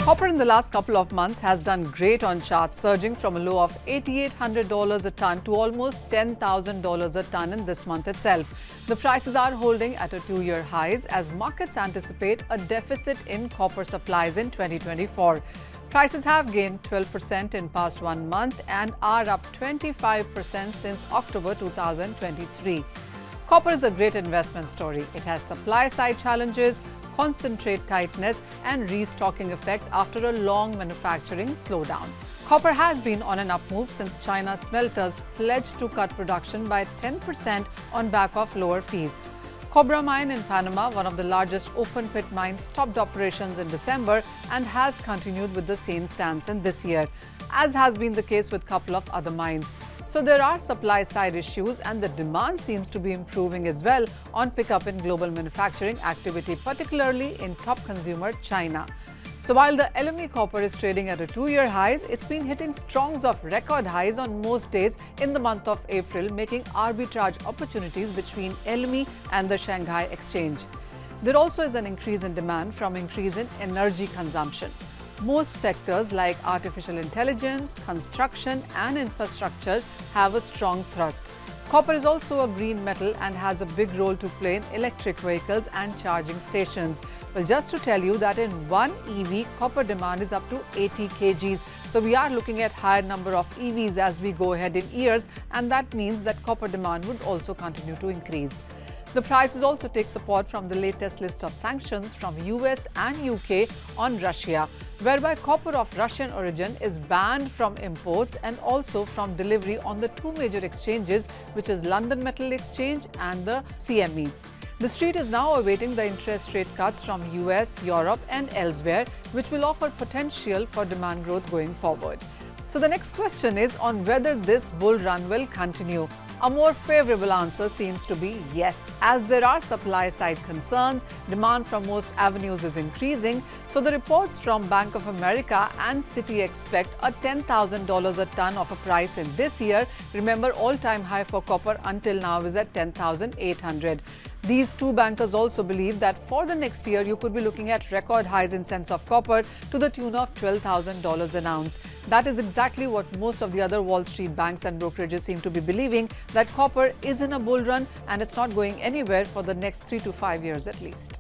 Copper in the last couple of months has done great on charts, surging from a low of $8,800 a ton to almost $10,000 a ton in this month itself. The prices are holding at a two-year highs as markets anticipate a deficit in copper supplies in 2024. Prices have gained 12% in past 1 month and are up 25% since October 2023. Copper is a great investment story. It has supply-side challenges, concentrate tightness and restocking effect after a long manufacturing slowdown. Copper has been on an up move since China's smelters pledged to cut production by 10% on back of lower fees. Cobra mine in Panama, one of the largest open pit mines, stopped operations in December and has continued with the same stance in this year, as has been the case with a couple of other mines. So there are supply side issues and the demand seems to be improving as well on pickup in global manufacturing activity, particularly in top consumer China. So while the LME copper is trading at a two-year highs, it's been hitting strongs of record highs on most days in the month of April, making arbitrage opportunities between LME and the Shanghai exchange. There also is an increase in demand from increase in energy consumption. Most sectors like artificial intelligence, construction and infrastructure have a strong thrust. Copper is also a green metal and has a big role to play in electric vehicles and charging stations. Well, just to tell you that in one EV, copper demand is up to 80 kgs. So we are looking at higher number of EVs as we go ahead in years, and that means that copper demand would also continue to increase. The prices also take support from the latest list of sanctions from US and UK on Russia, whereby copper of Russian origin is banned from imports and also from delivery on the two major exchanges, which is London Metal Exchange and the CME. The street is now awaiting the interest rate cuts from US, Europe and elsewhere, which will offer potential for demand growth going forward. So the next question is on whether this bull run will continue. A more favorable answer seems to be yes, as there are supply-side concerns, demand from most avenues is increasing. So the reports from Bank of America and Citi expect a $10,000 a ton of a price in this year. Remember, all-time high for copper until now is at $10,800. These two bankers also believe that for the next year, you could be looking at record highs in cents of copper to the tune of $12,000 an ounce. That is exactly what most of the other Wall Street banks and brokerages seem to be believing, that copper is in a bull run and it's not going anywhere for the next 3 to 5 years at least.